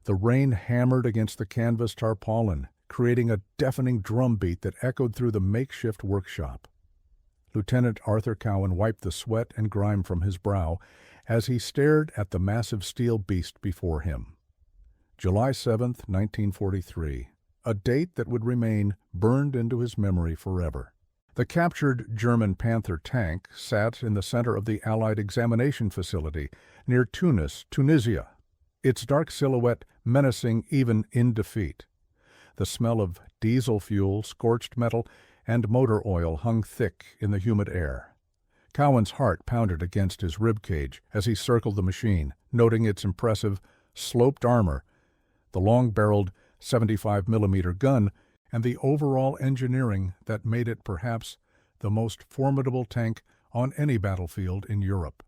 The rain hammered against the canvas tarpaulin, creating a deafening drumbeat that echoed through the makeshift workshop. Lieutenant Arthur Cowan wiped the sweat and grime from his brow as he stared at the massive steel beast before him. July 7th, 1943, a date that would remain burned into his memory forever. The captured German Panther tank sat in the center of the Allied examination facility near Tunis, Tunisia, its dark silhouette menacing even in defeat. The smell of diesel fuel, scorched metal, and motor oil hung thick in the humid air. Cowan's heart pounded against his ribcage as he circled the machine, noting its impressive, sloped armor, the long-barreled 75-millimeter gun, and the overall engineering that made it perhaps the most formidable tank on any battlefield in Europe.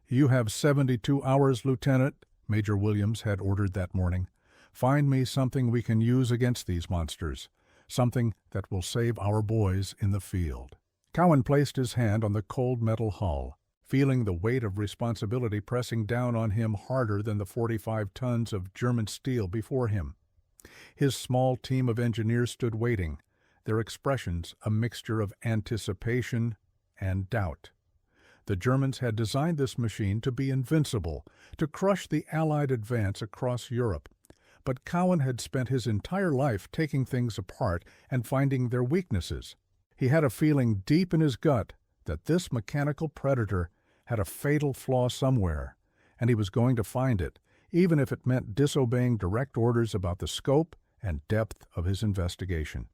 "You have 72 hours, Lieutenant," Major Williams had ordered that morning. "Find me something we can use against these monsters, something that will save our boys in the field." Cowan placed his hand on the cold metal hull, feeling the weight of responsibility pressing down on him harder than the 45 tons of German steel before him. His small team of engineers stood waiting, their expressions a mixture of anticipation and doubt. The Germans had designed this machine to be invincible, to crush the Allied advance across Europe. But Cowan had spent his entire life taking things apart and finding their weaknesses. He had a feeling deep in his gut that this mechanical predator had a fatal flaw somewhere, and he was going to find it, even if it meant disobeying direct orders about the scope and depth of his investigation.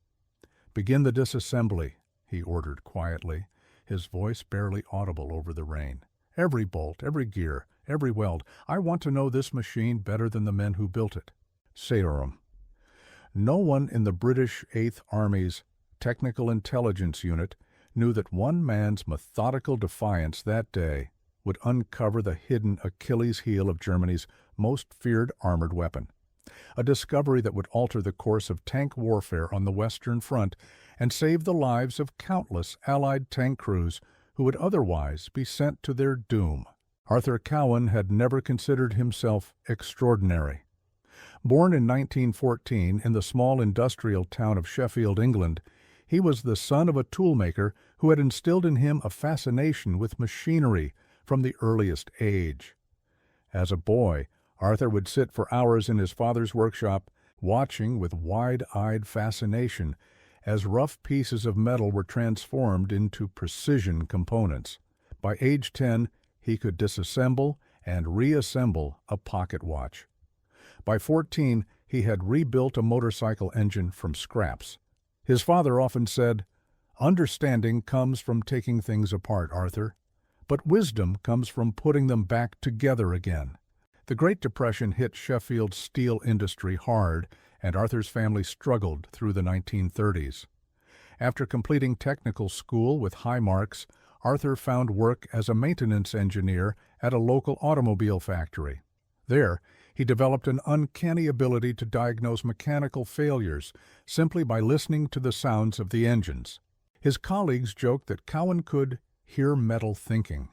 "Begin the disassembly," he ordered quietly, his voice barely audible over the rain. "Every bolt, every gear, every weld. I want to know this machine better than the men who built it." Serum. No one in the British Eighth Army's Technical Intelligence Unit knew that one man's methodical defiance that day would uncover the hidden Achilles heel of Germany's most feared armored weapon, a discovery that would alter the course of tank warfare on the Western Front and save the lives of countless Allied tank crews who would otherwise be sent to their doom. Arthur Cowan had never considered himself extraordinary. Born in 1914 in the small industrial town of Sheffield, England, he was the son of a toolmaker who had instilled in him a fascination with machinery from the earliest age. As a boy, Arthur would sit for hours in his father's workshop, watching with wide-eyed fascination as rough pieces of metal were transformed into precision components. By age 10, he could disassemble and reassemble a pocket watch. By 14, he had rebuilt a motorcycle engine from scraps. His father often said, "Understanding comes from taking things apart, Arthur, but wisdom comes from putting them back together again." The Great Depression hit Sheffield's steel industry hard, and Arthur's family struggled through the 1930s. After completing technical school with high marks, Arthur found work as a maintenance engineer at a local automobile factory. There, he developed an uncanny ability to diagnose mechanical failures simply by listening to the sounds of the engines. His colleagues joked that Cowan could hear metal thinking.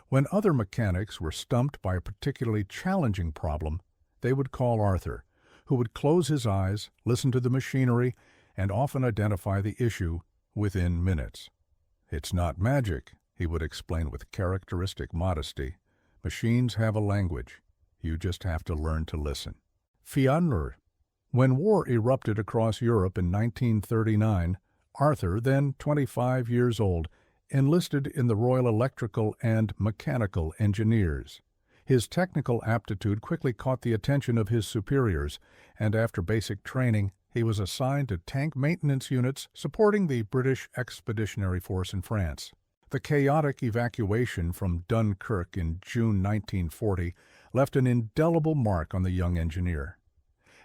When other mechanics were stumped by a particularly challenging problem, they would call Arthur, who would close his eyes, listen to the machinery, and often identify the issue within minutes. "It's not magic," he would explain with characteristic modesty. "Machines have a language. You just have to learn to listen." Fjandr. When war erupted across Europe in 1939, Arthur, then 25 years old, enlisted in the Royal Electrical and Mechanical Engineers. His technical aptitude quickly caught the attention of his superiors, and after basic training, he was assigned to tank maintenance units supporting the British Expeditionary Force in France. The chaotic evacuation from Dunkirk in June 1940 left an indelible mark on the young engineer.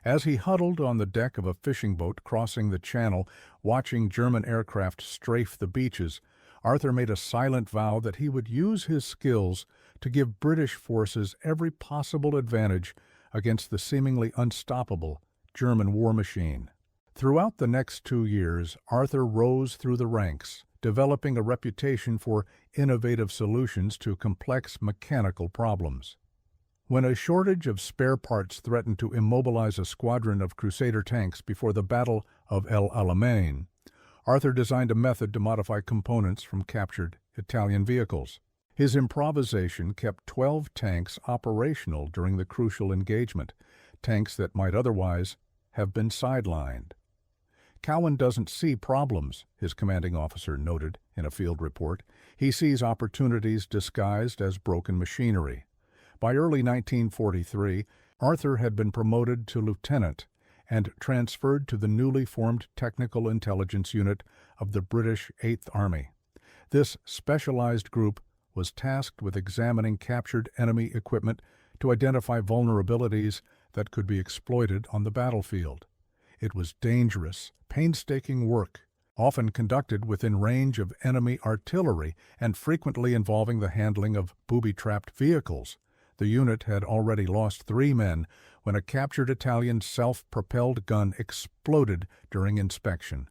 As he huddled on the deck of a fishing boat crossing the channel, watching German aircraft strafe the beaches, Arthur made a silent vow that he would use his skills to give British forces every possible advantage against the seemingly unstoppable German war machine. Throughout the next 2 years, Arthur rose through the ranks, developing a reputation for innovative solutions to complex mechanical problems. When a shortage of spare parts threatened to immobilize a squadron of Crusader tanks before the Battle of El Alamein, Arthur designed a method to modify components from captured Italian vehicles. His improvisation kept 12 tanks operational during the crucial engagement, tanks that might otherwise have been sidelined. Cowan doesn't see problems, his commanding officer noted in a field report. He sees opportunities disguised as broken machinery. By early 1943, Arthur had been promoted to lieutenant and transferred to the newly formed Technical Intelligence Unit of the British Eighth Army. This specialized group was tasked with examining captured enemy equipment to identify vulnerabilities that could be exploited on the battlefield. It was dangerous, painstaking work, often conducted within range of enemy artillery and frequently involving the handling of booby-trapped vehicles. The unit had already lost 3 men when a captured Italian self-propelled gun exploded during inspection.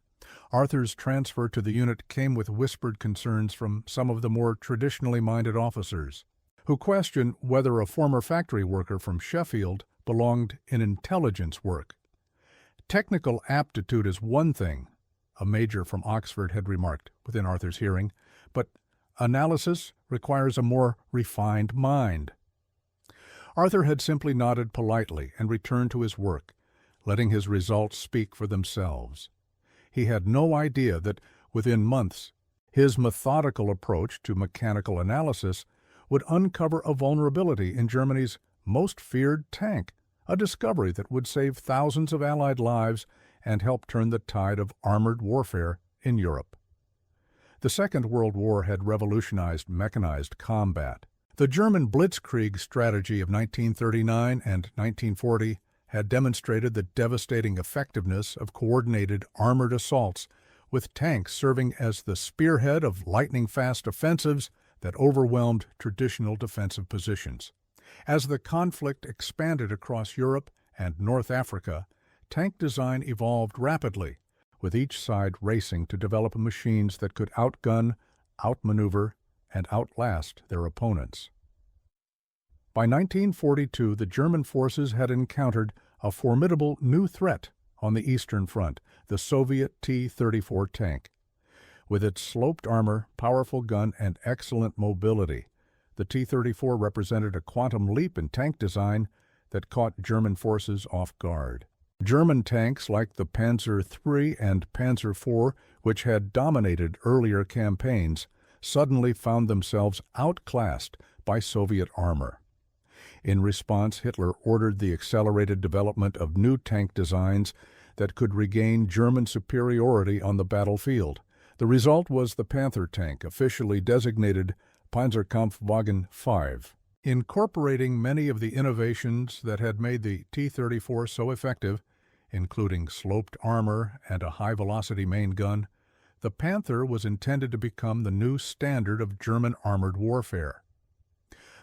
Arthur's transfer to the unit came with whispered concerns from some of the more traditionally minded officers, who questioned whether a former factory worker from Sheffield belonged in intelligence work. "Technical aptitude is one thing," a major from Oxford had remarked within Arthur's hearing, "but analysis requires a more refined mind." Arthur had simply nodded politely and returned to his work, letting his results speak for themselves. He had no idea that, within months, his methodical approach to mechanical analysis would uncover a vulnerability in Germany's most feared tank, a discovery that would save thousands of Allied lives and help turn the tide of armored warfare in Europe. The Second World War had revolutionized mechanized combat. The German blitzkrieg strategy of 1939 and 1940 had demonstrated the devastating effectiveness of coordinated armored assaults, with tanks serving as the spearhead of lightning-fast offensives that overwhelmed traditional defensive positions. As the conflict expanded across Europe and North Africa, tank design evolved rapidly, with each side racing to develop machines that could outgun, outmaneuver, and outlast their opponents. By 1942, the German forces had encountered a formidable new threat on the Eastern Front, the Soviet T-34 tank. With its sloped armor, powerful gun, and excellent mobility, the T-34 represented a quantum leap in tank design that caught German forces off guard. German tanks like the Panzer III and Panzer IV, which had dominated earlier campaigns, suddenly found themselves outclassed by Soviet armor. In response, Hitler ordered the accelerated development of new tank designs that could regain German superiority on the battlefield. The result was the Panther tank, officially designated Panzerkampfwagen 5. Incorporating many of the innovations that had made the T-34 so effective, including sloped armor and a high-velocity main gun, the Panther was intended to become the new standard of German armored warfare.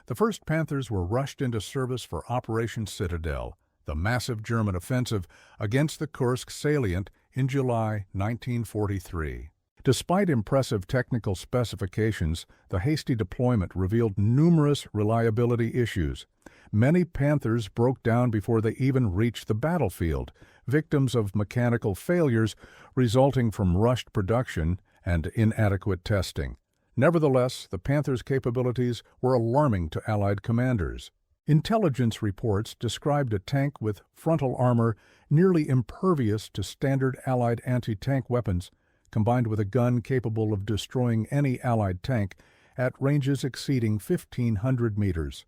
The first Panthers were rushed into service for Operation Citadel, the massive German offensive against the Kursk salient in July 1943. Despite impressive technical specifications, the hasty deployment revealed numerous reliability issues. Many Panthers broke down before they even reached the battlefield, victims of mechanical failures resulting from rushed production and inadequate testing. Nevertheless, the Panther's capabilities were alarming to Allied commanders. Intelligence reports described a tank with frontal armor nearly impervious to standard Allied anti-tank weapons, combined with a gun capable of destroying any Allied tank at ranges exceeding 1,500 meters.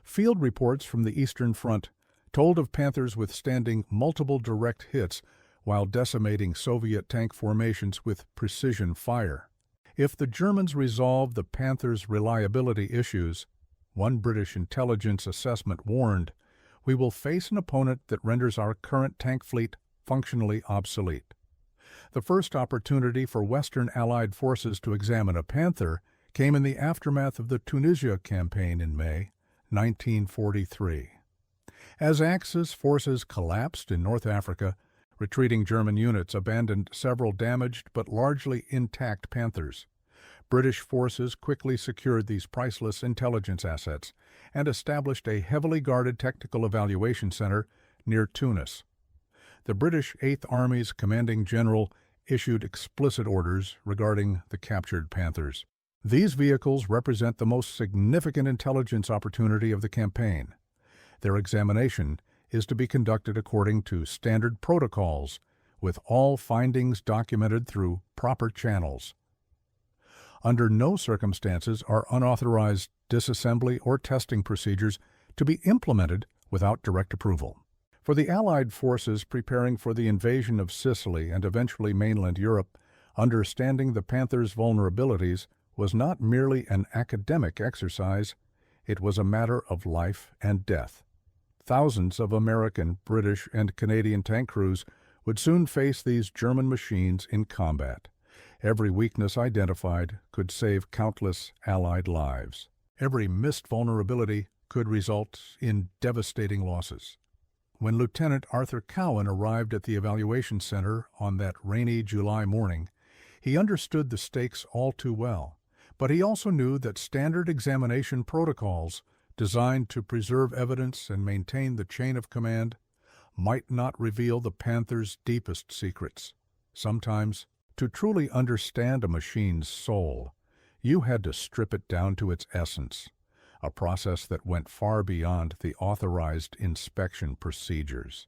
Field reports from the Eastern Front told of Panthers withstanding multiple direct hits while decimating Soviet tank formations with precision fire. If the Germans resolved the Panther's reliability issues, one British intelligence assessment warned, "We will face an opponent that renders our current tank fleet functionally obsolete." The first opportunity for Western Allied forces to examine a Panther came in the aftermath of the Tunisia campaign in May 1943. As Axis forces collapsed in North Africa, retreating German units abandoned several damaged but largely intact Panthers. British forces quickly secured these priceless intelligence assets and established a heavily guarded technical evaluation center near Tunis. The British Eighth Army's commanding general issued explicit orders regarding the captured Panthers. These vehicles represent the most significant intelligence opportunity of the campaign. Their examination is to be conducted according to standard protocols, with all findings documented through proper channels. Under no circumstances are unauthorized disassembly or testing procedures to be implemented without direct approval. For the Allied forces preparing for the invasion of Sicily and eventually mainland Europe, understanding the Panther's vulnerabilities was not merely an academic exercise, it was a matter of life and death. Thousands of American, British, and Canadian tank crews would soon face these German machines in combat. Every weakness identified could save countless Allied lives. Every missed vulnerability could result in devastating losses. When Lieutenant Arthur Cowan arrived at the evaluation center on that rainy July morning, he understood the stakes all too well, but he also knew that standard examination protocols designed to preserve evidence and maintain the chain of command might not reveal the Panther's deepest secrets. Sometimes, to truly understand a machine's soul, you had to strip it down to its essence, a process that went far beyond the authorized inspection procedures.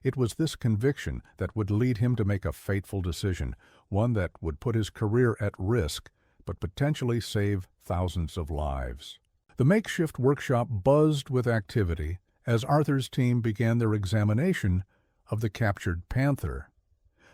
It was this conviction that would lead him to make a fateful decision, one that would put his career at risk but potentially save thousands of lives. The makeshift workshop buzzed with activity as Arthur's team began their examination of the captured Panther.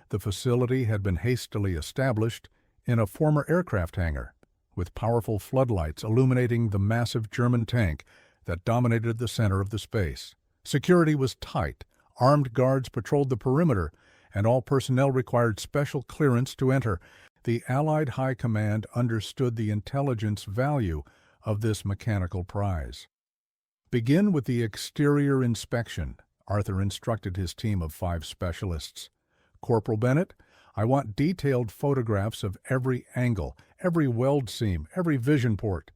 The facility had been hastily established in a former aircraft hangar, with powerful floodlights illuminating the massive German tank that dominated the center of the space. Security was tight, armed guards patrolled the perimeter, and all personnel required special clearance to enter. The Allied High Command understood the intelligence value of this mechanical prize. Begin with the exterior inspection, Arthur instructed his team of 5 specialists. Corporal Bennett, I want detailed photographs of every angle, every weld seam, every vision port.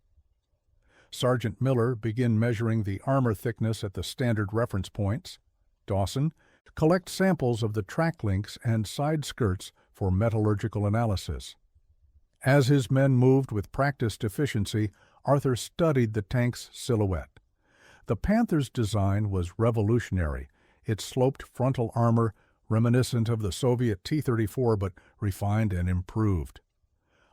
Sergeant Miller, begin measuring the armor thickness at the standard reference points. Dawson, collect samples of the track links and side skirts for metallurgical analysis. As his men moved with practiced efficiency, Arthur studied the tank's silhouette. The Panther's design was revolutionary, its sloped frontal armor reminiscent of the Soviet T-34 but refined and improved.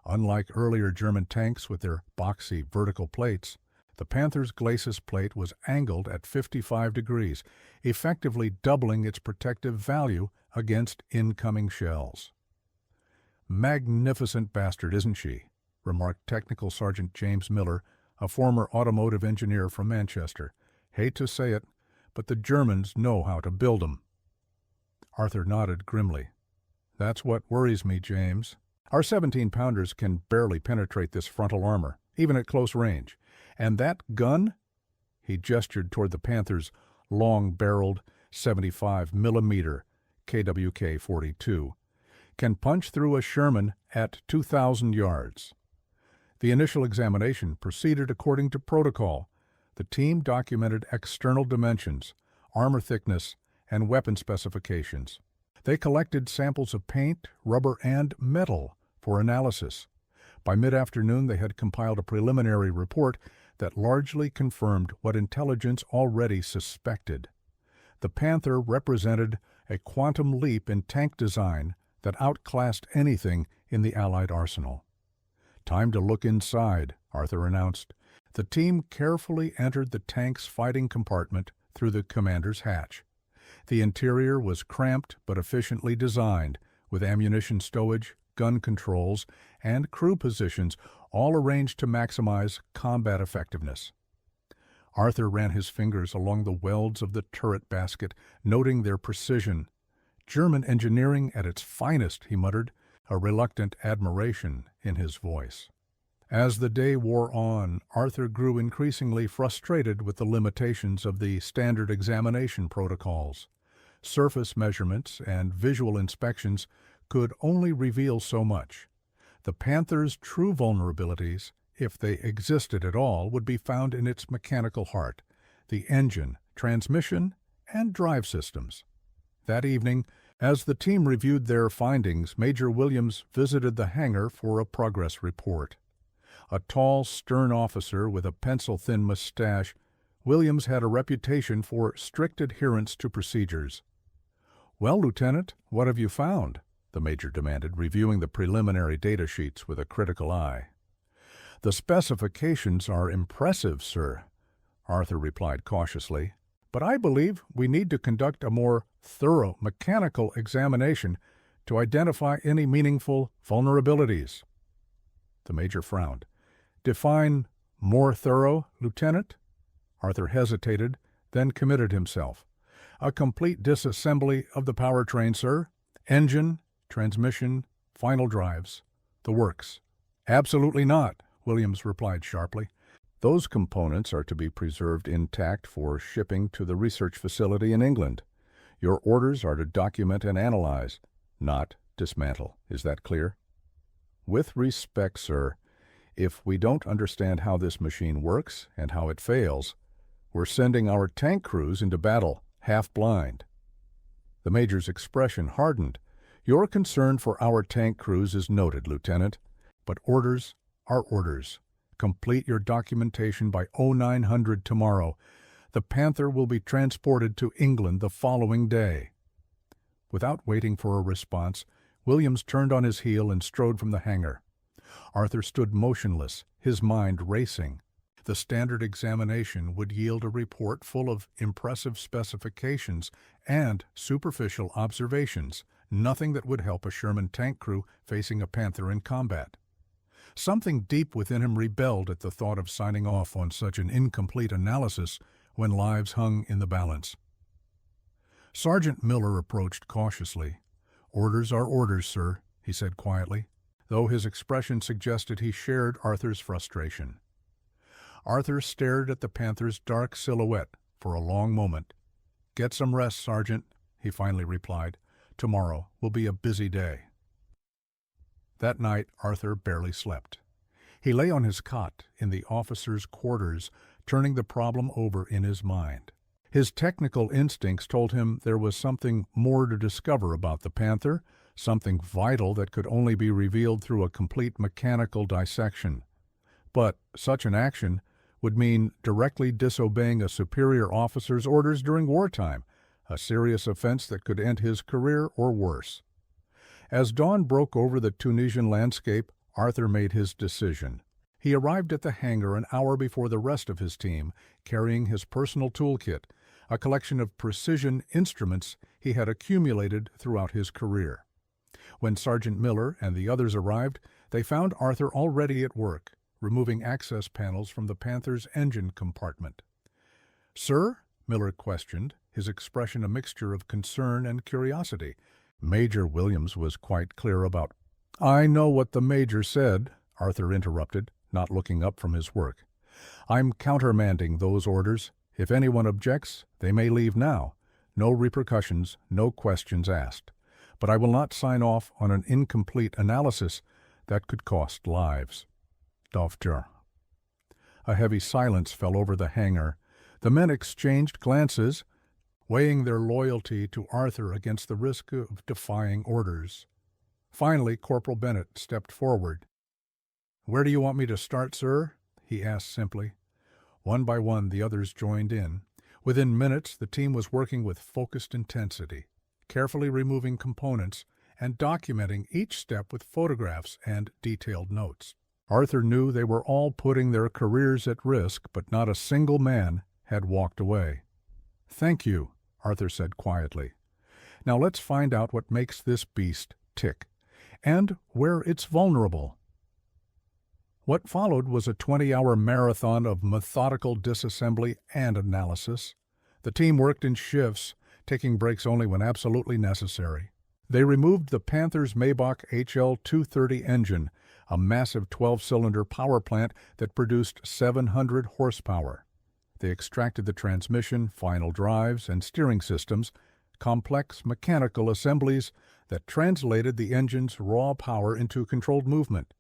Unlike earlier German tanks with their boxy vertical plates, the Panther's glacis plate was angled at 55 degrees, effectively doubling its protective value against incoming shells. "Magnificent bastard, isn't she?" remarked Technical Sergeant James Miller, a former automotive engineer from Manchester. "Hate to say it, but the Germans know how to build 'em." Arthur nodded grimly. "That's what worries me, James. Our 17-pounders can barely penetrate this frontal armor, even at close range. And that gun?" He gestured toward the Panther's long-barreled 75mm KWK-42, "can punch through a Sherman at 2,000 yards. The initial examination proceeded according to protocol. The team documented external dimensions, armor thickness, and weapon specifications. They collected samples of paint, rubber, and metal for analysis. By mid-afternoon, they had compiled a preliminary report that largely confirmed what intelligence already suspected. The Panther represented a quantum leap in tank design that outclassed anything in the Allied arsenal. "Time to look inside," Arthur announced. The team carefully entered the tank's fighting compartment through the commander's hatch. The interior was cramped but efficiently designed, with ammunition stowage, gun controls, and crew positions, all arranged to maximize combat effectiveness. Arthur ran his fingers along the welds of the turret basket, noting their precision. "German engineering at its finest," he muttered, a reluctant admiration in his voice. As the day wore on, Arthur grew increasingly frustrated with the limitations of the standard examination protocols. Surface measurements and visual inspections could only reveal so much. The Panther's true vulnerabilities, if they existed at all, would be found in its mechanical heart, the engine, transmission, and drive systems. That evening, as the team reviewed their findings, Major Williams visited the hangar for a progress report. A tall, stern officer with a pencil-thin mustache, Williams had a reputation for strict adherence to procedures. "Well, Lieutenant, what have you found?" the Major demanded, reviewing the preliminary data sheets with a critical eye. "The specifications are impressive, sir," Arthur replied cautiously, "but I believe we need to conduct a more thorough mechanical examination to identify any meaningful vulnerabilities." The Major frowned. "Define more thorough, Lieutenant?" Arthur hesitated, then committed himself. "A complete disassembly of the powertrain, sir. Engine, transmission, final drives, the works." "Absolutely not," Williams replied sharply. "Those components are to be preserved intact for shipping to the research facility in England. Your orders are to document and analyze, not dismantle. Is that clear?" "With respect, sir, if we don't understand how this machine works and how it fails, we're sending our tank crews into battle half-blind." The Major's expression hardened. "Your concern for our tank crews is noted, Lieutenant, but orders are orders. Complete your documentation by 0900 tomorrow. The Panther will be transported to England the following day." Without waiting for a response, Williams turned on his heel and strode from the hangar. Arthur stood motionless, his mind racing. The standard examination would yield a report full of impressive specifications and superficial observations, nothing that would help a Sherman tank crew facing a Panther in combat. Something deep within him rebelled at the thought of signing off on such an incomplete analysis when lives hung in the balance. Sergeant Miller approached cautiously. "Orders are orders, sir," he said quietly, though his expression suggested he shared Arthur's frustration. Arthur stared at the Panther's dark silhouette for a long moment. "Get some rest, Sergeant," he finally replied. "Tomorrow will be a busy day." That night Arthur barely slept. He lay on his cot in the officers' quarters, turning the problem over in his mind. His technical instincts told him there was something more to discover about the Panther, something vital that could only be revealed through a complete mechanical dissection. But such an action would mean directly disobeying a superior officer's orders during wartime, a serious offense that could end his career or worse. As dawn broke over the Tunisian landscape, Arthur made his decision. He arrived at the hangar an hour before the rest of his team, carrying his personal toolkit, a collection of precision instruments he had accumulated throughout his career. When Sergeant Miller and the others arrived, they found Arthur already at work, removing access panels from the Panther's engine compartment. "Sir?" Miller questioned, his expression a mixture of concern and curiosity. Major Williams was quite clear about. "I know what the Major said," Arthur interrupted, not looking up from his work. "I'm countermanding those orders. If anyone objects, they may leave now. No repercussions, no questions asked. But I will not sign off on an incomplete analysis that could cost lives." Doctor. A heavy silence fell over the hangar. The men exchanged glances, weighing their loyalty to Arthur against the risk of defying orders. Finally, Corporal Bennett stepped forward. "Where do you want me to start, sir?" he asked simply. One by one, the others joined in. Within minutes, the team was working with focused intensity, carefully removing components and documenting each step with photographs and detailed notes. Arthur knew they were all putting their careers at risk, but not a single man had walked away. "Thank you," Arthur said quietly. "Now let's find out what makes this beast tick, and where it's vulnerable." What followed was a 20-hour marathon of methodical disassembly and analysis. The team worked in shifts, taking breaks only when absolutely necessary. They removed the Panther's Maybach HL-230 engine, a massive 12-cylinder power plant that produced 700 horsepower. They extracted the transmission, final drives, and steering systems, complex mechanical assemblies that translated the engine's raw power into controlled movement.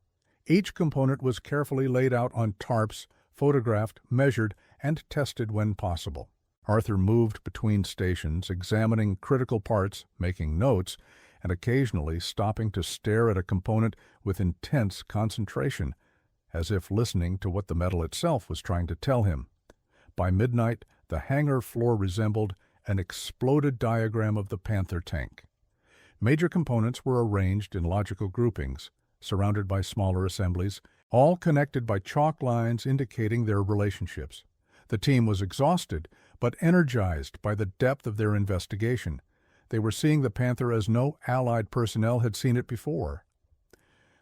Each component was carefully laid out on tarps, photographed, measured, and tested when possible. Arthur moved between stations, examining critical parts, making notes, and occasionally stopping to stare at a component with intense concentration, as if listening to what the metal itself was trying to tell him. By midnight, the hangar floor resembled an exploded diagram of the Panther tank. Major components were arranged in logical groupings, surrounded by smaller assemblies, all connected by chalk lines indicating their relationships. The team was exhausted, but energized by the depth of their investigation. They were seeing the Panther as no Allied personnel had seen it before.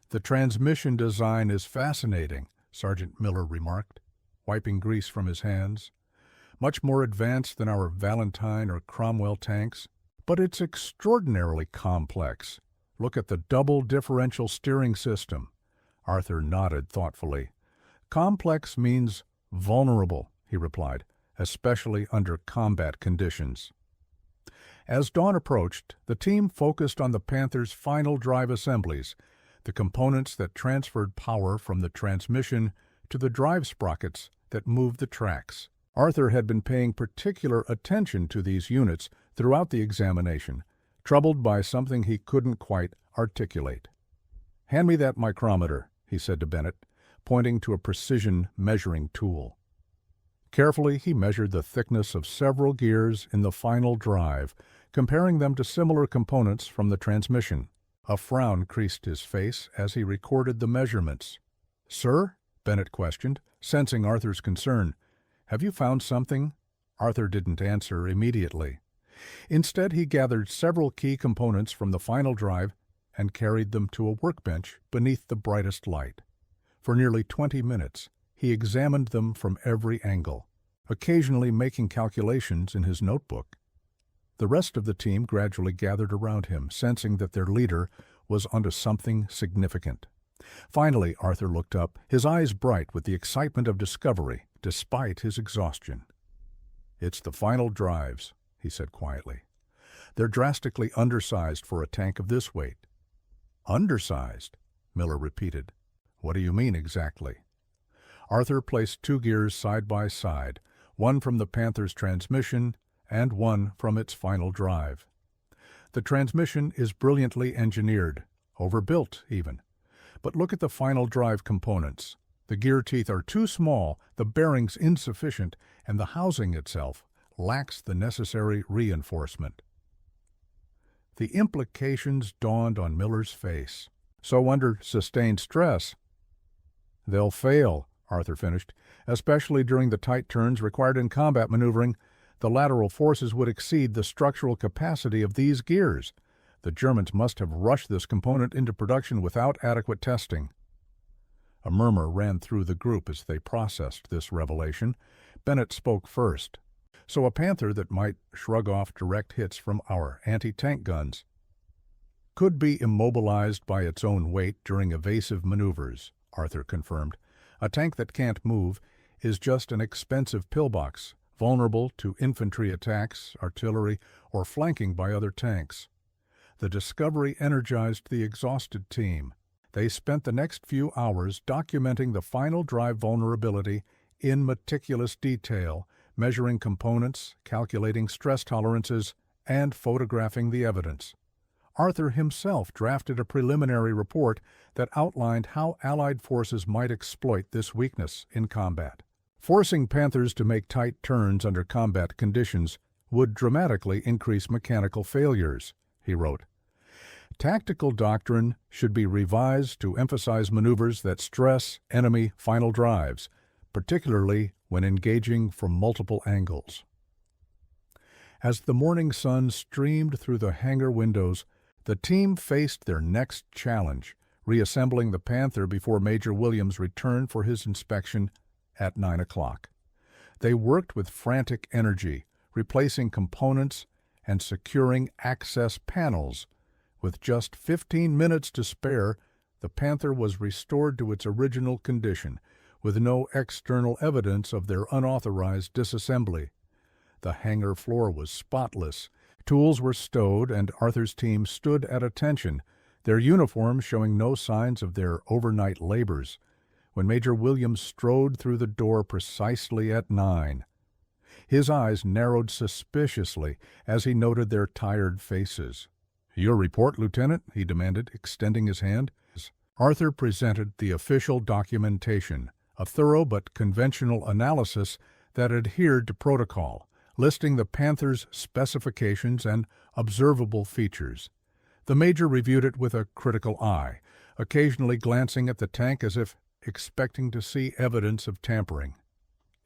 "The transmission design is fascinating," Sergeant Miller remarked, wiping grease from his hands. "Much more advanced than our Valentine or Cromwell tanks, but it's extraordinarily complex. Look at the double differential steering system." Arthur nodded thoughtfully. "Complex means vulnerable," he replied, "especially under combat conditions." As dawn approached, the team focused on the Panther's final drive assemblies, the components that transferred power from the transmission to the drive sprockets that moved the tracks. Arthur had been paying particular attention to these units throughout the examination, troubled by something he couldn't quite articulate. "Hand me that micrometer," he said to Bennett, pointing to a precision measuring tool. Carefully, he measured the thickness of several gears in the final drive, comparing them to similar components from the transmission. A frown creased his face as he recorded the measurements. "Sir?" Bennett questioned, sensing Arthur's concern. "Have you found something?" Arthur didn't answer immediately. Instead, he gathered several key components from the final drive and carried them to a workbench beneath the brightest light. For nearly 20 minutes, he examined them from every angle, occasionally making calculations in his notebook. The rest of the team gradually gathered around him, sensing that their leader was onto something significant. Finally, Arthur looked up, his eyes bright with the excitement of discovery, despite his exhaustion. "It's the final drives," he said quietly. "They're drastically undersized for a tank of this weight." "Undersized?" Miller repeated. "What do you mean exactly?" Arthur placed two gears side by side, one from the Panther's transmission and one from its final drive. The transmission is brilliantly engineered, overbuilt even. But look at the final drive components. The gear teeth are too small, the bearings insufficient, and the housing itself lacks the necessary reinforcement. The implications dawned on Miller's face. "So under sustained stress—" "They'll fail," Arthur finished, "especially during the tight turns required in combat maneuvering. The lateral forces would exceed the structural capacity of these gears. The Germans must have rushed this component into production without adequate testing." A murmur ran through the group as they processed this revelation. Bennett spoke first. "So a Panther that might shrug off direct hits from our anti-tank guns could be immobilized by its own weight during evasive maneuvers," Arthur confirmed. "A tank that can't move is just an expensive pillbox, vulnerable to infantry attacks, artillery, or flanking by other tanks." The discovery energized the exhausted team. They spent the next few hours documenting the final drive vulnerability in meticulous detail, measuring components, calculating stress tolerances, and photographing the evidence. Arthur himself drafted a preliminary report that outlined how Allied forces might exploit this weakness in combat. Forcing Panthers to make tight turns under combat conditions would dramatically increase mechanical failures, he wrote. Tactical doctrine should be revised to emphasize maneuvers that stress enemy final drives, particularly when engaging from multiple angles. As the morning sun streamed through the hangar windows, the team faced their next challenge, reassembling the Panther before Major Williams returned for his inspection at 9 o'clock. They worked with frantic energy, replacing components and securing access panels. With just 15 minutes to spare, the Panther was restored to its original condition, with no external evidence of their unauthorized disassembly. The hangar floor was spotless. Tools were stowed, and Arthur's team stood at attention, their uniforms showing no signs of their overnight labors, when Major Williams strode through the door precisely at 9. His eyes narrowed suspiciously as he noted their tired faces. "Your report, Lieutenant?" he demanded, extending his hand. Arthur presented the official documentation, a thorough but conventional analysis that adhered to protocol, listing the Panther's specifications and observable features. The Major reviewed it with a critical eye, occasionally glancing at the tank as if expecting to see evidence of tampering.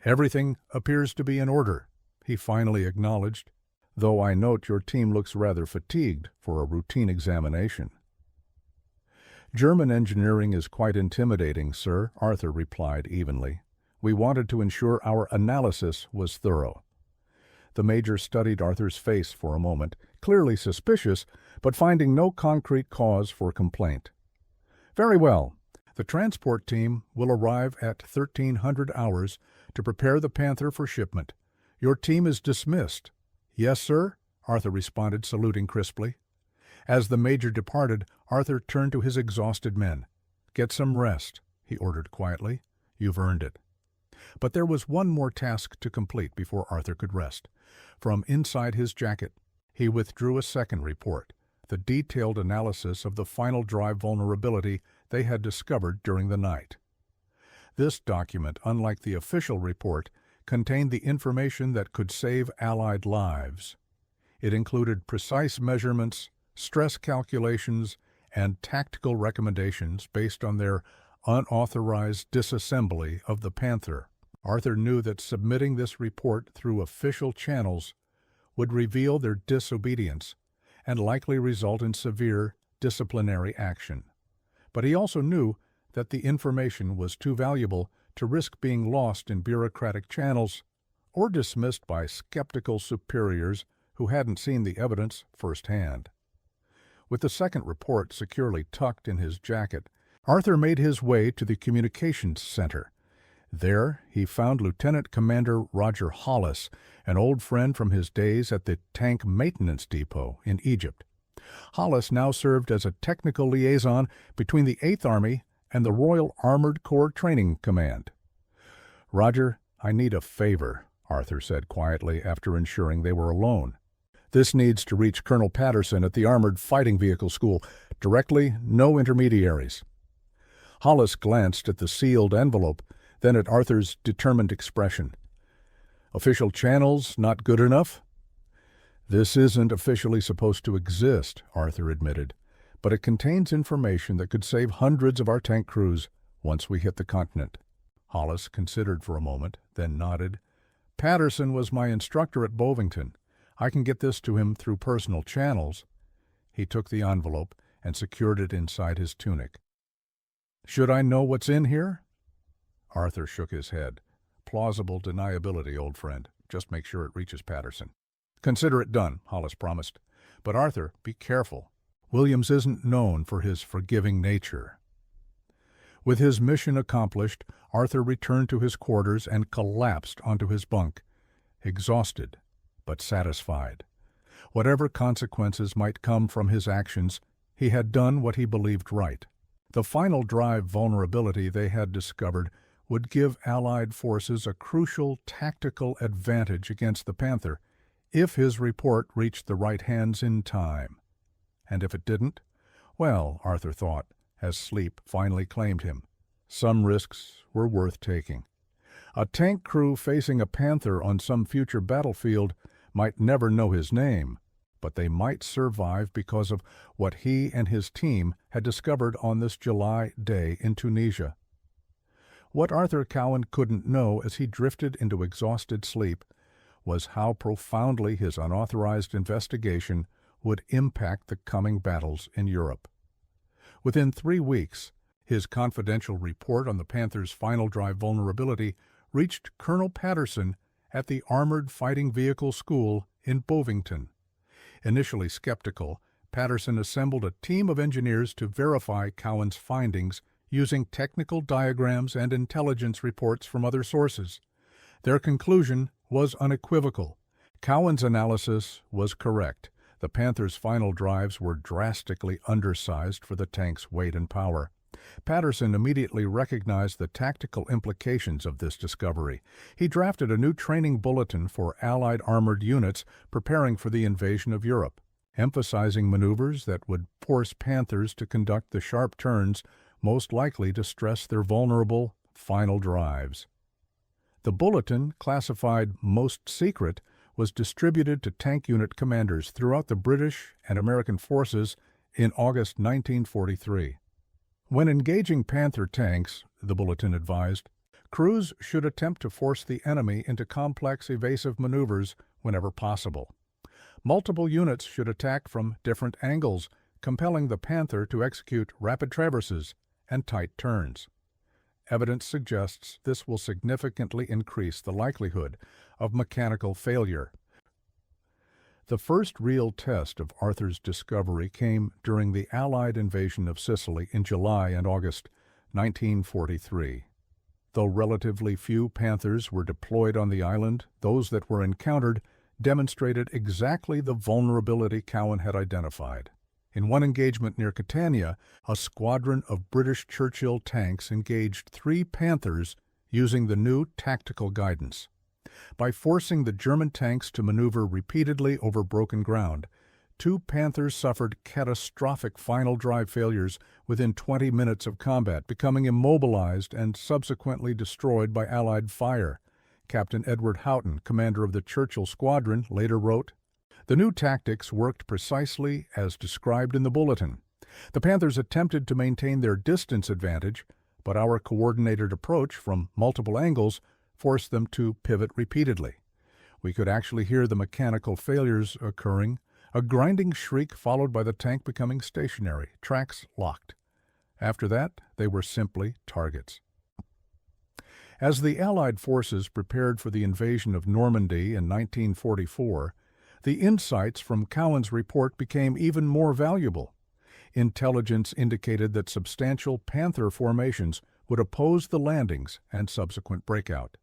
"Everything appears to be in order," he finally acknowledged, "though I note your team looks rather fatigued for a routine examination." "German engineering is quite intimidating, sir," Arthur replied evenly. "We wanted to ensure our analysis was thorough." The Major studied Arthur's face for a moment, clearly suspicious, but finding no concrete cause for complaint. "Very well. The transport team will arrive at 1300 hours to prepare the Panther for shipment. Your team is dismissed." "Yes, sir," Arthur responded, saluting crisply. As the Major departed, Arthur turned to his exhausted men. "Get some rest," he ordered quietly. "You've earned it." But there was one more task to complete before Arthur could rest. From inside his jacket, he withdrew a second report, the detailed analysis of the final drive vulnerability they had discovered during the night. This document, unlike the official report, contained the information that could save Allied lives. It included precise measurements, stress calculations, and tactical recommendations based on their unauthorized disassembly of the Panther. Arthur knew that submitting this report through official channels would reveal their disobedience and likely result in severe disciplinary action. But he also knew that the information was too valuable to risk being lost in bureaucratic channels or dismissed by skeptical superiors who hadn't seen the evidence firsthand. With the second report securely tucked in his jacket, Arthur made his way to the communications center. There he found Lieutenant Commander Roger Hollis, an old friend from his days at the Tank Maintenance Depot in Egypt. Hollis now served as a technical liaison between the 8th Army and the Royal Armored Corps Training Command. "Roger, I need a favor," Arthur said quietly after ensuring they were alone. "This needs to reach Colonel Patterson at the Armored Fighting Vehicle School. Directly, no intermediaries." Hollis glanced at the sealed envelope, then at Arthur's determined expression. "Official channels not good enough?" "This isn't officially supposed to exist," Arthur admitted, "but it contains information that could save hundreds of our tank crews once we hit the continent." Hollis considered for a moment, then nodded. "Patterson was my instructor at Bovington. I can get this to him through personal channels." He took the envelope and secured it inside his tunic. "Should I know what's in here?" Arthur shook his head. "Plausible deniability, old friend. Just make sure it reaches Patterson." "Consider it done," Hollis promised. "But Arthur, be careful. Williams isn't known for his forgiving nature." With his mission accomplished, Arthur returned to his quarters and collapsed onto his bunk, exhausted but satisfied. Whatever consequences might come from his actions, he had done what he believed right. The final drive vulnerability they had discovered would give Allied forces a crucial tactical advantage against the Panther if his report reached the right hands in time. And if it didn't, well, Arthur thought, as sleep finally claimed him, some risks were worth taking. A tank crew facing a Panther on some future battlefield might never know his name, but they might survive because of what he and his team had discovered on this July day in Tunisia. What Arthur Cowan couldn't know as he drifted into exhausted sleep was how profoundly his unauthorized investigation would impact the coming battles in Europe. Within 3 weeks, his confidential report on the Panther's final drive vulnerability reached Colonel Patterson at the Armored Fighting Vehicle School in Bovington. Initially skeptical, Patterson assembled a team of engineers to verify Cowan's findings using technical diagrams and intelligence reports from other sources. Their conclusion was unequivocal. Cowan's analysis was correct. The Panther's final drives were drastically undersized for the tank's weight and power. Patterson immediately recognized the tactical implications of this discovery. He drafted a new training bulletin for Allied armored units preparing for the invasion of Europe, emphasizing maneuvers that would force Panthers to conduct the sharp turns most likely to stress their vulnerable final drives. The bulletin, classified Most Secret, was distributed to tank unit commanders throughout the British and American forces in August 1943. When engaging Panther tanks, the bulletin advised, crews should attempt to force the enemy into complex evasive maneuvers whenever possible. Multiple units should attack from different angles, compelling the Panther to execute rapid traverses and tight turns. Evidence suggests this will significantly increase the likelihood of mechanical failure. The first real test of Arthur's discovery came during the Allied invasion of Sicily in July and August 1943. Though relatively few Panthers were deployed on the island, those that were encountered demonstrated exactly the vulnerability Cowan had identified. In one engagement near Catania, a squadron of British Churchill tanks engaged 3 Panthers using the new tactical guidance. By forcing the German tanks to maneuver repeatedly over broken ground, 2 Panthers suffered catastrophic final drive failures within 20 minutes of combat, becoming immobilized and subsequently destroyed by Allied fire. Captain Edward Houghton, commander of the Churchill Squadron, later wrote, "The new tactics worked precisely as described in the bulletin. The Panthers attempted to maintain their distance advantage, but our coordinated approach from multiple angles forced them to pivot repeatedly. We could actually hear the mechanical failures occurring, a grinding shriek followed by the tank becoming stationary, tracks locked. After that, they were simply targets." As the Allied forces prepared for the invasion of Normandy in 1944, the insights from Cowan's report became even more valuable. Intelligence indicated that substantial Panther formations would oppose the landings and subsequent breakout.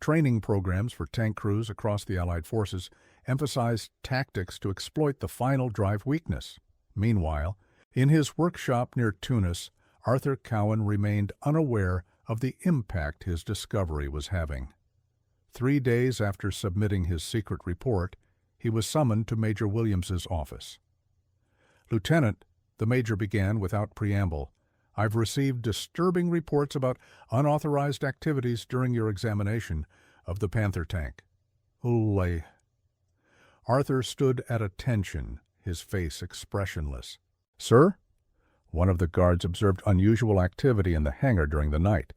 Training programs for tank crews across the Allied forces emphasized tactics to exploit the final drive weakness. Meanwhile, in his workshop near Tunis, Arthur Cowan remained unaware of the impact his discovery was having. 3 days after submitting his secret report, he was summoned to Major Williams's office. "Lieutenant," the major began without preamble, "I've received disturbing reports about unauthorized activities during your examination of the Panther tank." "Oolay." Arthur stood at attention, his face expressionless. "Sir?" One of the guards observed unusual activity in the hangar during the night.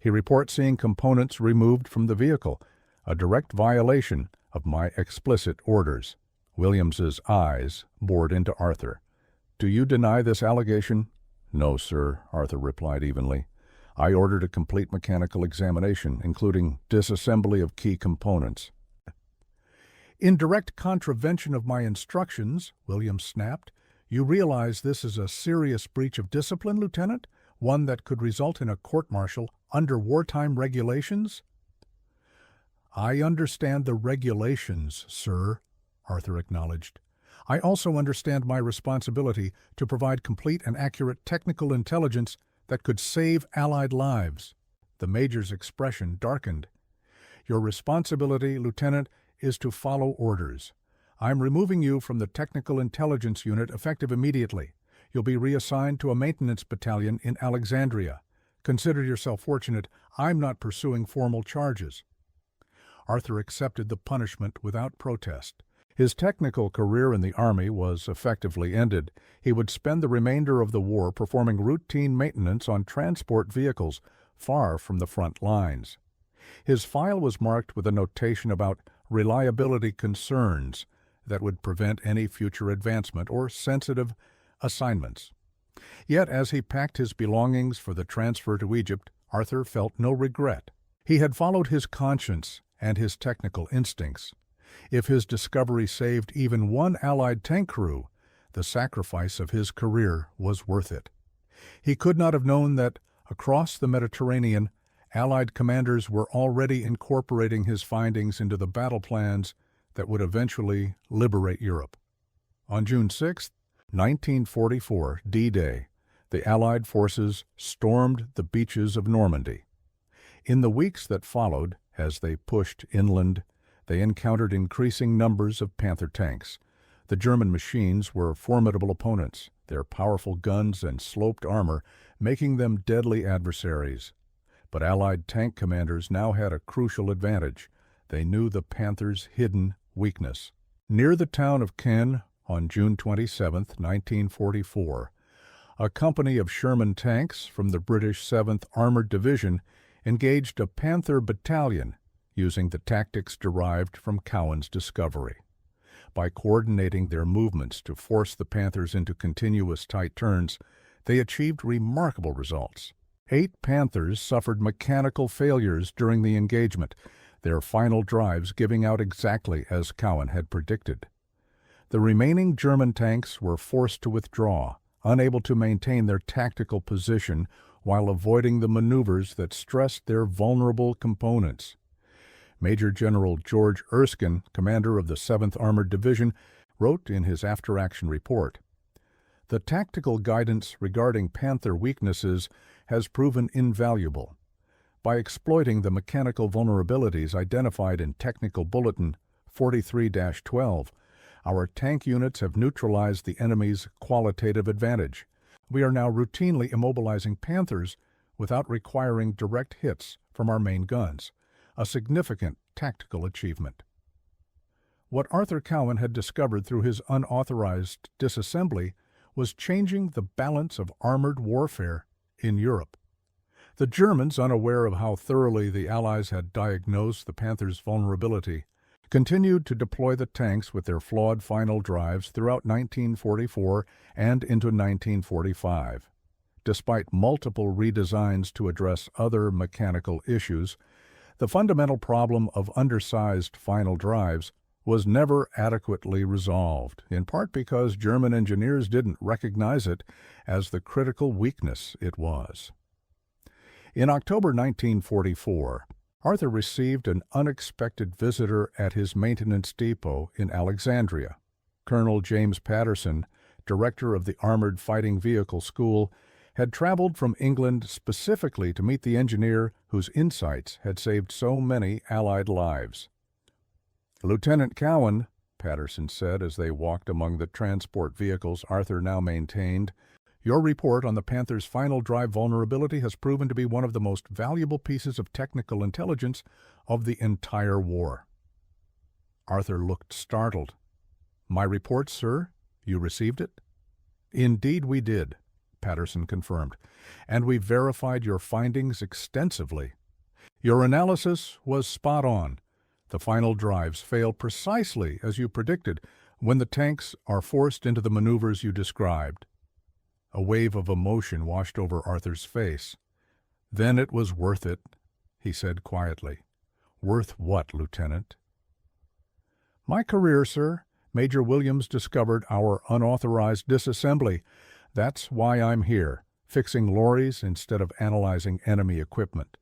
He reports seeing components removed from the vehicle, a direct violation of my explicit orders. Williams's eyes bored into Arthur. "Do you deny this allegation?" "No, sir," Arthur replied evenly. "I ordered a complete mechanical examination, including disassembly of key components." "In direct contravention of my instructions," Williams snapped, "you realize this is a serious breach of discipline, Lieutenant? One that could result in a court-martial under wartime regulations?" "I understand the regulations, sir," Arthur acknowledged. "I also understand my responsibility to provide complete and accurate technical intelligence that could save Allied lives." The major's expression darkened. "Your responsibility, Lieutenant, is to follow orders. I'm removing you from the Technical Intelligence Unit effective immediately. You'll be reassigned to a maintenance battalion in Alexandria. Consider yourself fortunate I'm not pursuing formal charges." Arthur accepted the punishment without protest. His technical career in the Army was effectively ended. He would spend the remainder of the war performing routine maintenance on transport vehicles far from the front lines. His file was marked with a notation about reliability concerns that would prevent any future advancement or sensitive assignments. Yet as he packed his belongings for the transfer to Egypt, Arthur felt no regret. He had followed his conscience and his technical instincts. If his discovery saved even one Allied tank crew, the sacrifice of his career was worth it. He could not have known that, across the Mediterranean, Allied commanders were already incorporating his findings into the battle plans that would eventually liberate Europe. On June 6, 1944, D-Day, the Allied forces stormed the beaches of Normandy. In the weeks that followed, as they pushed inland, they encountered increasing numbers of Panther tanks. The German machines were formidable opponents, their powerful guns and sloped armor making them deadly adversaries. But Allied tank commanders now had a crucial advantage. They knew the Panther's hidden weakness. Near the town of Caen, on June 27, 1944, a company of Sherman tanks from the British 7th Armored Division engaged a Panther battalion using the tactics derived from Cowan's discovery. By coordinating their movements to force the Panthers into continuous tight turns, they achieved remarkable results. 8 Panthers suffered mechanical failures during the engagement, their final drives giving out exactly as Cowan had predicted. The remaining German tanks were forced to withdraw, unable to maintain their tactical position while avoiding the maneuvers that stressed their vulnerable components. Major General George Erskine, commander of the 7th Armored Division, wrote in his after-action report, "The tactical guidance regarding Panther weaknesses has proven invaluable. By exploiting the mechanical vulnerabilities identified in Technical Bulletin 43-12, our tank units have neutralized the enemy's qualitative advantage. We are now routinely immobilizing Panthers without requiring direct hits from our main guns, a significant tactical achievement." What Arthur Cowan had discovered through his unauthorized disassembly was changing the balance of armored warfare in Europe. The Germans, unaware of how thoroughly the Allies had diagnosed the Panther's vulnerability, continued to deploy the tanks with their flawed final drives throughout 1944 and into 1945. Despite multiple redesigns to address other mechanical issues, the fundamental problem of undersized final drives was never adequately resolved, in part because German engineers didn't recognize it as the critical weakness it was. In October 1944, Arthur received an unexpected visitor at his maintenance depot in Alexandria. Colonel James Patterson, director of the Armored Fighting Vehicle School, had traveled from England specifically to meet the engineer whose insights had saved so many Allied lives. "Lieutenant Cowan," Patterson said as they walked among the transport vehicles Arthur now maintained, "your report on the Panther's final drive vulnerability has proven to be one of the most valuable pieces of technical intelligence of the entire war." Arthur looked startled. "My report, sir? You received it?" "Indeed we did," Patterson confirmed, "and we verified your findings extensively. Your analysis was spot on. The final drives fail precisely as you predicted when the tanks are forced into the maneuvers you described." A wave of emotion washed over Arthur's face. "Then it was worth it," he said quietly. "Worth what, Lieutenant?" "My career, sir. Major Williams discovered our unauthorized disassembly. That's why I'm here, fixing lorries instead of analyzing enemy equipment."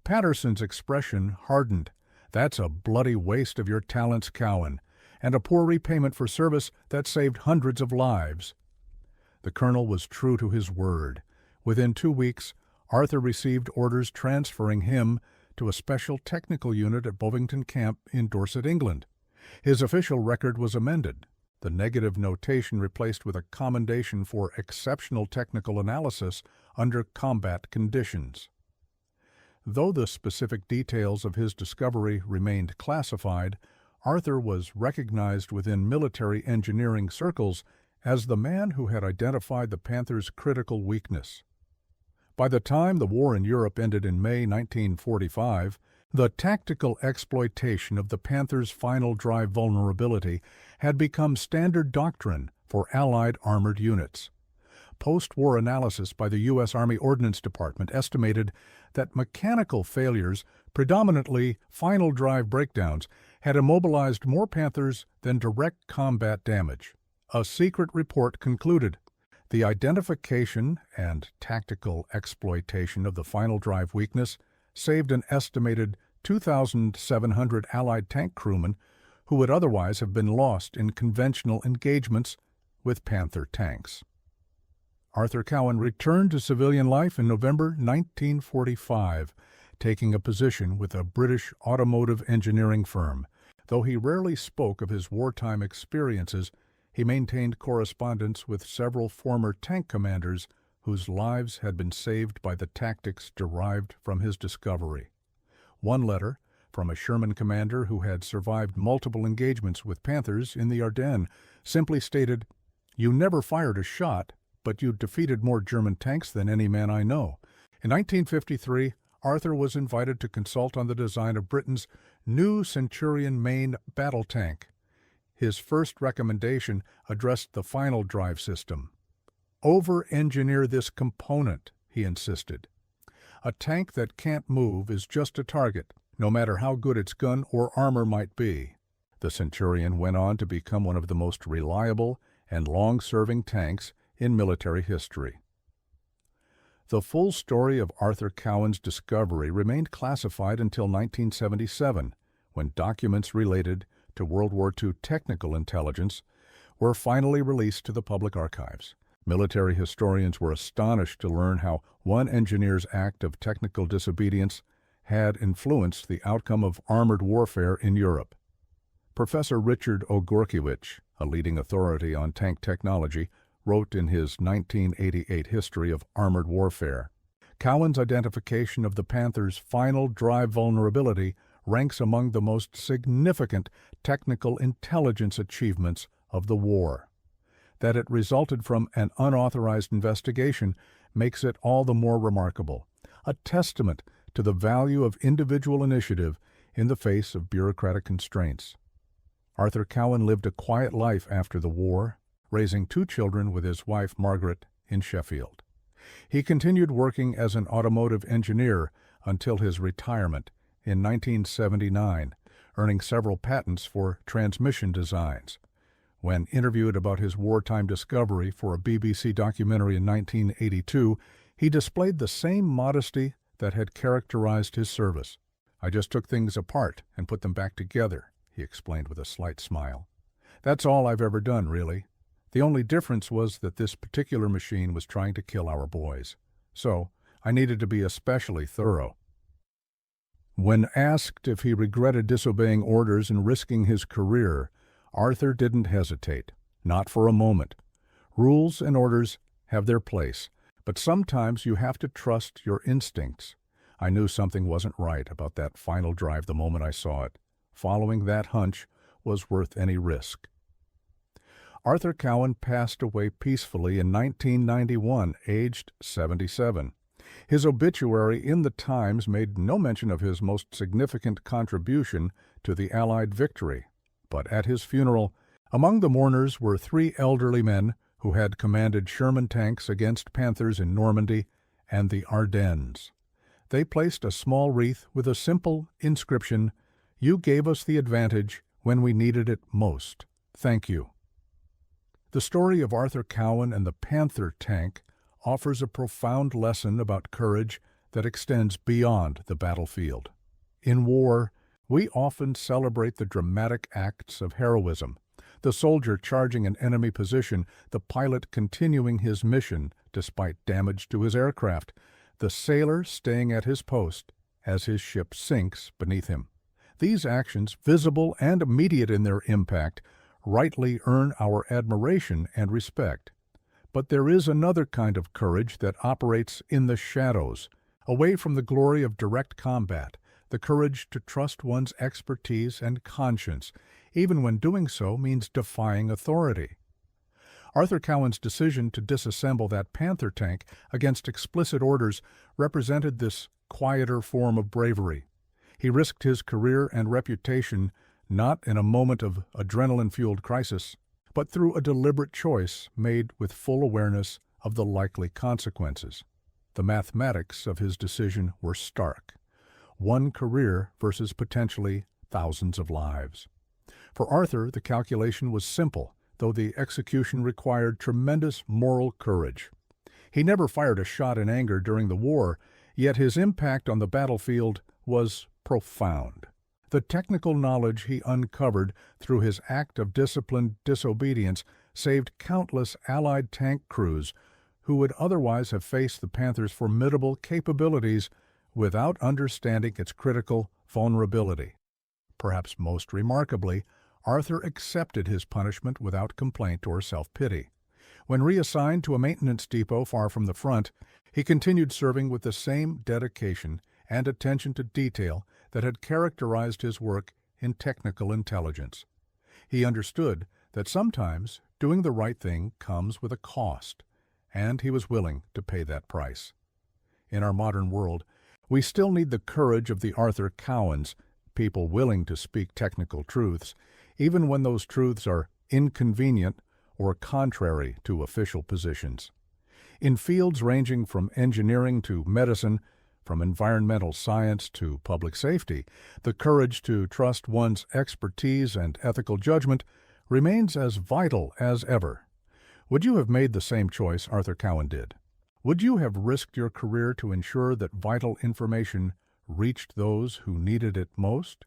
Patterson's expression hardened. "That's a bloody waste of your talents, Cowan, and a poor repayment for service that saved hundreds of lives." The colonel was true to his word. Within 2 weeks, Arthur received orders transferring him to a special technical unit at Bovington Camp in Dorset, England. His official record was amended, the negative notation replaced with a commendation for exceptional technical analysis under combat conditions. Though the specific details of his discovery remained classified, Arthur was recognized within military engineering circles as the man who had identified the Panther's critical weakness. By the time the war in Europe ended in May 1945, the tactical exploitation of the Panther's final drive vulnerability had become standard doctrine for Allied armored units. Post-war analysis by the U.S. Army Ordnance Department estimated that mechanical failures, predominantly final drive breakdowns, had immobilized more Panthers than direct combat damage. A secret report concluded the identification and tactical exploitation of the final drive weakness saved an estimated 2,700 Allied tank crewmen who would otherwise have been lost in conventional engagements with Panther tanks. Arthur Cowan returned to civilian life in November 1945, taking a position with a British automotive engineering firm. Though he rarely spoke of his wartime experiences, he maintained correspondence with several former tank commanders whose lives had been saved by the tactics derived from his discovery. One letter, from a Sherman commander who had survived multiple engagements with Panthers in the Ardennes, simply stated, "You never fired a shot, but you defeated more German tanks than any man I know." In 1953, Arthur was invited to consult on the design of Britain's new Centurion main battle tank. His first recommendation addressed the final drive system. "Over-engineer this component," he insisted. "A tank that can't move is just a target, no matter how good its gun or armor might be." The Centurion went on to become one of the most reliable and long-serving tanks in military history. The full story of Arthur Cowan's discovery remained classified until 1977, when documents related to World War II technical intelligence were finally released to the public archives. Military historians were astonished to learn how one engineer's act of technical disobedience had influenced the outcome of armored warfare in Europe. Professor Richard Ogorkiewicz, a leading authority on tank technology, wrote in his 1988 History of Armored Warfare, "Cowan's identification of the Panther's final drive vulnerability ranks among the most significant technical intelligence achievements of the war. That it resulted from an unauthorized investigation makes it all the more remarkable, a testament to the value of individual initiative in the face of bureaucratic constraints." Arthur Cowan lived a quiet life after the war, raising 2 children with his wife Margaret in Sheffield. He continued working as an automotive engineer until his retirement in 1979, earning several patents for transmission designs. When interviewed about his wartime discovery for a BBC documentary in 1982, he displayed the same modesty that had characterized his service. "I just took things apart and put them back together," he explained with a slight smile. "That's all I've ever done, really. The only difference was that this particular machine was trying to kill our boys. So I needed to be especially thorough." When asked if he regretted disobeying orders and risking his career, Arthur didn't hesitate, not for a moment. Rules and orders have their place, but sometimes you have to trust your instincts. I knew something wasn't right about that final drive the moment I saw it. Following that hunch was worth any risk. Arthur Cowan passed away peacefully in 1991, aged 77. His obituary in the Times made no mention of his most significant contribution to the Allied victory. But at his funeral, among the mourners were 3 elderly men who had commanded Sherman tanks against Panthers in Normandy and the Ardennes. They placed a small wreath with a simple inscription, "You gave us the advantage when we needed it most. Thank you." The story of Arthur Cowan and the Panther tank offers a profound lesson about courage that extends beyond the battlefield. In war, we often celebrate the dramatic acts of heroism, the soldier charging an enemy position, the pilot continuing his mission despite damage to his aircraft, the sailor staying at his post as his ship sinks beneath him. These actions, visible and immediate in their impact, rightly earn our admiration and respect. But there is another kind of courage that operates in the shadows, away from the glory of direct combat, the courage to trust one's expertise and conscience, even when doing so means defying authority. Arthur Cowan's decision to disassemble that Panther tank against explicit orders represented this quieter form of bravery. He risked his career and reputation not in a moment of adrenaline-fueled crisis, but through a deliberate choice made with full awareness of the likely consequences. The mathematics of his decision were stark. One career versus potentially thousands of lives. For Arthur, the calculation was simple, though the execution required tremendous moral courage. He never fired a shot in anger during the war, yet his impact on the battlefield was profound. The technical knowledge he uncovered through his act of disciplined disobedience saved countless Allied tank crews who would otherwise have faced the Panther's formidable capabilities without understanding its critical vulnerability. Perhaps most remarkably, Arthur accepted his punishment without complaint or self-pity. When reassigned to a maintenance depot far from the front, he continued serving with the same dedication and attention to detail that had characterized his work in technical intelligence. He understood that sometimes doing the right thing comes with a cost, and he was willing to pay that price. In our modern world, we still need the courage of the Arthur Cowans, people willing to speak technical truths, even when those truths are inconvenient or contrary to official positions. In fields ranging from engineering to medicine, from environmental science to public safety, the courage to trust one's expertise and ethical judgment remains as vital as ever. Would you have made the same choice Arthur Cowan did? Would you have risked your career to ensure that vital information reached those who needed it most?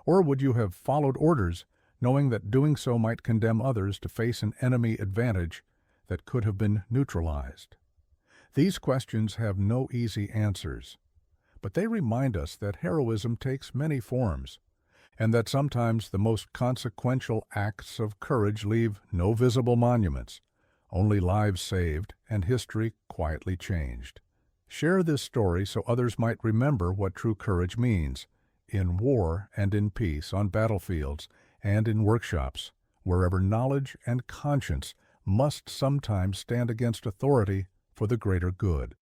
Or would you have followed orders, knowing that doing so might condemn others to face an enemy advantage that could have been neutralized? These questions have no easy answers, but they remind us that heroism takes many forms, and that sometimes the most consequential acts of courage leave no visible monuments, only lives saved and history quietly changed. Share this story so others might remember what true courage means, in war and in peace, on battlefields and in workshops, wherever knowledge and conscience must sometimes stand against authority for the greater good.